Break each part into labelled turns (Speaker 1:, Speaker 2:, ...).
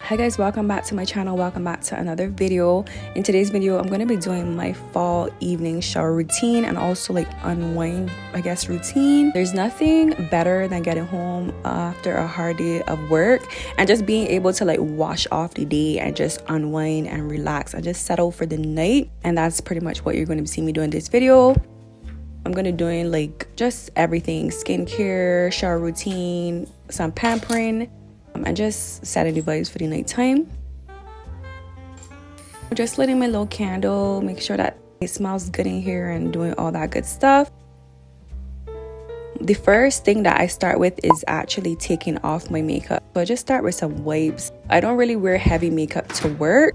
Speaker 1: Hi guys, welcome back to my channel. Welcome back to another video. In today's video, I'm going to be doing my fall evening shower routine and also like unwind, I guess, routine. There's nothing better than getting home after a hard day of work and just being able to like wash off the day and just unwind and relax and just settle for the night. And that's pretty much what you're going to see me doing this video. I'm going to be doing like just everything: skincare, shower routine, some pampering, and just setting the vibes for the nighttime. Just lighting my little candle, make sure that it smells good in here and doing all that good stuff. The first thing that I start with is actually taking off my makeup. So I just start with some wipes. I don't really wear heavy makeup to work.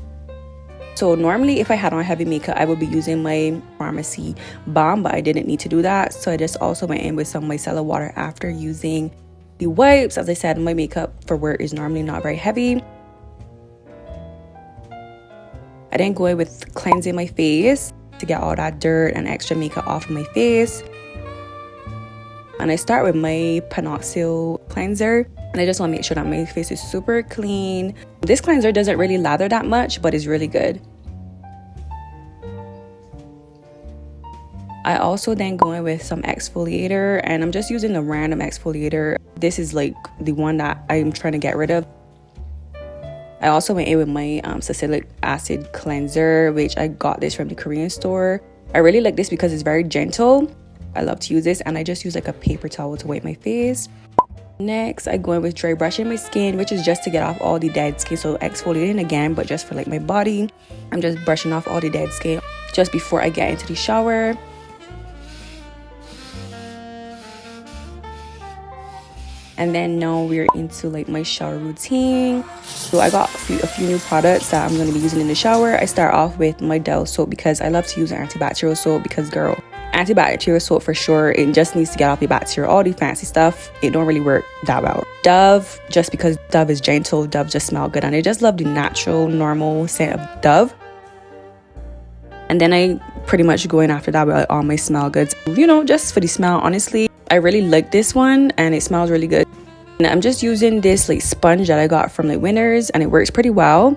Speaker 1: So normally if I had on heavy makeup, I would be using my pharmacy balm, but I didn't need to do that. So I just also went in with some micellar water after using the wipes. As I said, my makeup for work is normally not very heavy. I then go in with cleansing my face to get all that dirt and extra makeup off of my face. And I start with my Panoxyl cleanser, and I just want to make sure that my face is super clean. This cleanser doesn't really lather that much, but it's really good. I also then go in with some exfoliator, and I'm just using a random exfoliator. This is like the one that I'm trying to get rid of. I also went in with my salicylic acid cleanser, which I got this from the Korean store. I really like this because it's very gentle. I love to use this, and I just use like a paper towel to wipe my face. Next, I go in with dry brushing my skin, which is just to get off all the dead skin. So exfoliating again, but just for like my body. I'm just brushing off all the dead skin just before I get into the shower. And then now we're into like my shower routine. So I got a few new products that I'm going to be using in the shower. I start off with my Dove soap because I love to use an antibacterial soap because girl, antibacterial soap for sure, it just needs to get off the bacteria. All the fancy stuff, it don't really work that well. Dove, just because Dove is gentle, Dove just smells good, and I just love the natural normal scent of Dove. And then I pretty much go in after that with all my smell goods, you know, just for the smell. Honestly, I really like this one and it smells really good. And I'm just using this like sponge that I got from like Winners, and it works pretty well.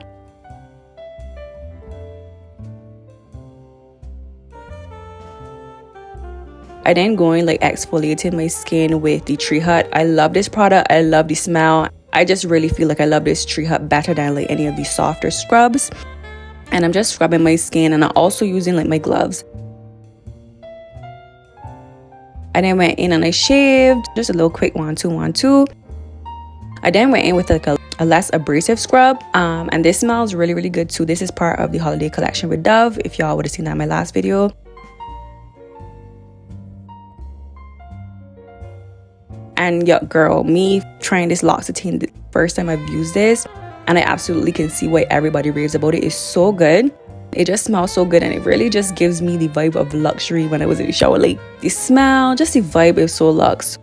Speaker 1: I then go in like exfoliating my skin with the Tree Hut. I love this product. I love the smell. I just really feel like I love this Tree Hut better than like any of these softer scrubs. And I'm just scrubbing my skin, and I'm also using like my gloves. I then went in and I shaved, just a little quick 1-2. I then went in with like a less abrasive scrub, and this smells really, really good too. This is part of the holiday collection with Dove, if y'all would have seen that in my last video. And yeah, girl, me trying this L'Occitane the first time I've used this, and I absolutely can see why everybody raves about it. It's so good. It just smells so good, and it really just gives me the vibe of luxury when I was in the shower. Like the smell, just the vibe is so luxe.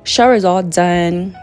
Speaker 1: Shower is all done.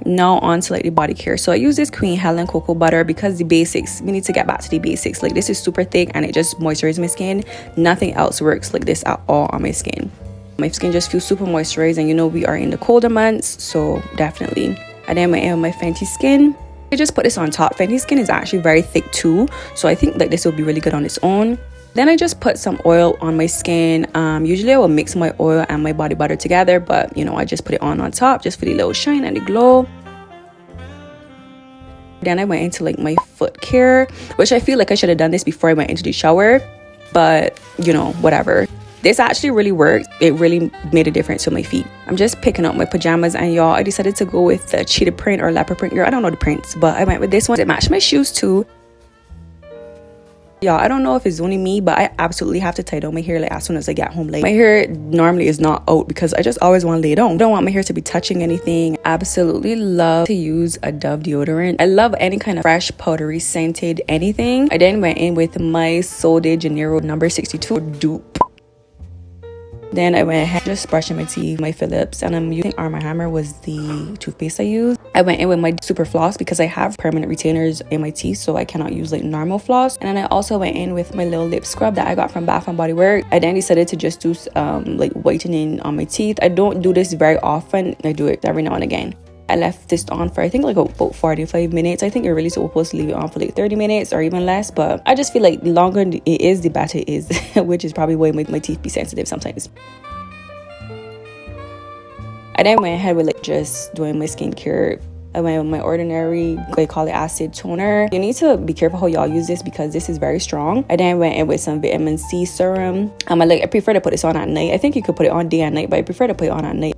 Speaker 1: Now on to like the body care. So I use this Queen Helen cocoa butter because the basics, we need to get back to the basics. Like this is super thick and it just moisturizes my skin. Nothing else works like this at all on my skin. My skin just feels super moisturized, and you know we are in the colder months, so definitely. I then went in with my Fenty Skin. I just put this on top. Fenty Skin is actually very thick too, so I think that this will be really good on its own. Then I just put some oil on my skin. Usually I will mix my oil and my body butter together, but you know, I just put it on top just for the little shine and the glow. Then I went into like my foot care, which I feel like I should have done this before I went into the shower, but you know, whatever. This actually really worked. It really made a difference to my feet. I'm just picking up my pajamas, and y'all, I decided to go with the cheetah print or leopard print. Girl, I don't know the prints, but I went with this one. It matched my shoes too. Y'all, I don't know if it's only me, but I absolutely have to tie down my hair like as soon as I get home. Like my hair normally is not out because I just always want to lay down. I don't want my hair to be touching anything. Absolutely love to use a Dove deodorant. I love any kind of fresh, powdery, scented anything. I then went in with my Sol de Janeiro number 62 dupe. Then I went ahead just brushing my teeth, my Phillips, and I'm using Arm & Hammer was the toothpaste I used. I went in with my super floss because I have permanent retainers in my teeth, so I cannot use like normal floss. And then I also went in with my little lip scrub that I got from Bath & Body Works. I then decided to just do like whitening on my teeth. I don't do this very often. I do it every now and again. I left this on for I think like about 45 minutes. I think you're really supposed to leave it on for like 30 minutes or even less, but I just feel like the longer it is, the better it is, which is probably why my teeth be sensitive sometimes. I then went ahead with like just doing my skincare. I went with my ordinary glycolic acid toner. You need to be careful how y'all use this because this is very strong. I then went in with some vitamin C serum. I prefer to put this on at night. I think you could put it on day and night, but I prefer to put it on at night.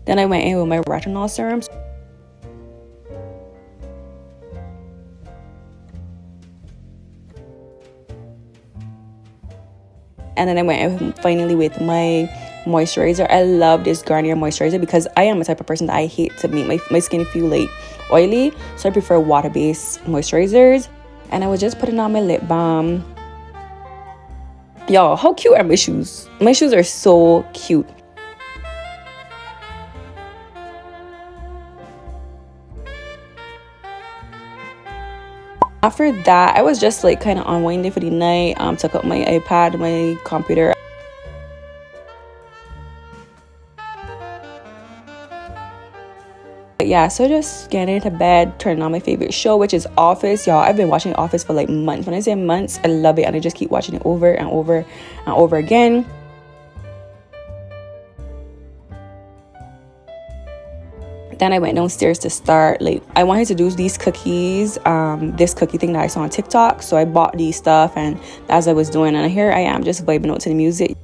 Speaker 1: Then I went in with my retinol serums. And then I went in finally with my moisturizer. I love this Garnier moisturizer because I am a type of person that I hate to make my skin feel like oily. So I prefer water-based moisturizers. And I was just putting on my lip balm. Y'all, how cute are my shoes? My shoes are so cute. After that, I was just like kind of unwinding for the night. Took out my iPad, my computer. But yeah, so just getting into bed, turning on my favorite show, which is Office. Y'all, I've been watching Office for like months. When I say months, I love it, and I just keep watching it over and over and over again. Then I went downstairs to start, like, I wanted to do these cookies, this cookie thing that I saw on TikTok. So I bought these stuff, and as I was doing, and here I am just vibing out to the music.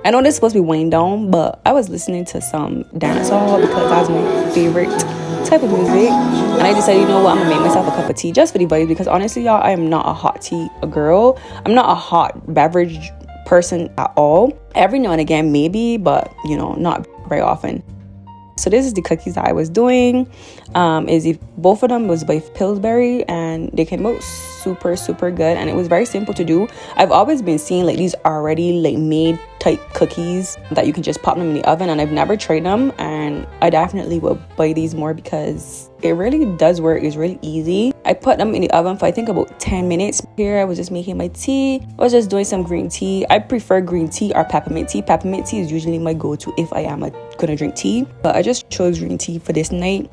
Speaker 1: I know this is supposed to be wind down, but I was listening to some dancehall because that's my favorite type of music. And I decided, you know what, I'm gonna make myself a cup of tea just for the vibes, because honestly, y'all, I am not a hot tea girl. I'm not a hot beverage person at all. Every now and again maybe, but you know, not very often. So this is the cookies that I was doing. Both of them was by Pillsbury, and they came out super good, and it was very simple to do. I've always been seeing like these already like made type cookies that you can just pop them in the oven, and I've never tried them, and I definitely will buy these more because it really does work. It's really easy. I put them in the oven for I think about 10 minutes. Here I was just making my tea. I was just doing some green tea. I prefer green tea or peppermint tea. Peppermint tea is usually my go-to if I am gonna drink tea, but I just chose green tea for this night.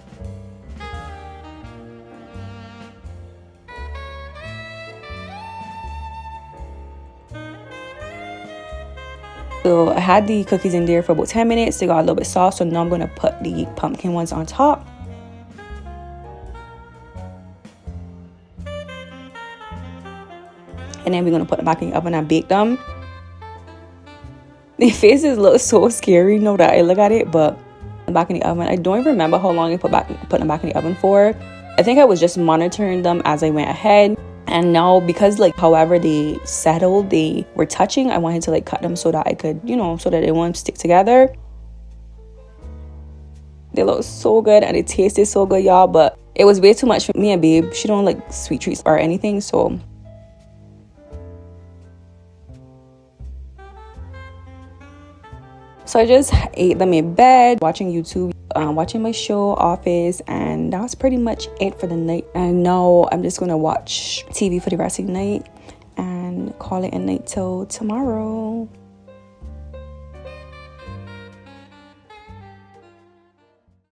Speaker 1: So I had the cookies in there for about 10 minutes. They got a little bit soft, so now I'm gonna put the pumpkin ones on top. And then we're gonna put them back in the oven and bake them. The faces look so scary now that I look at it, but back in the oven. I don't even remember how long I put them back in the oven for. I think I was just monitoring them as I went ahead. And now, because like however they settled, they were touching, I wanted to like cut them so that I could, you know, so that they won't stick together. They look so good and it tasted so good, y'all, but it was way too much for me and babe. She don't like sweet treats or anything, so I just ate them in bed, watching YouTube, watching my show Office, and that was pretty much it for the night. And now I'm just gonna watch TV for the rest of the night and call it a night till tomorrow.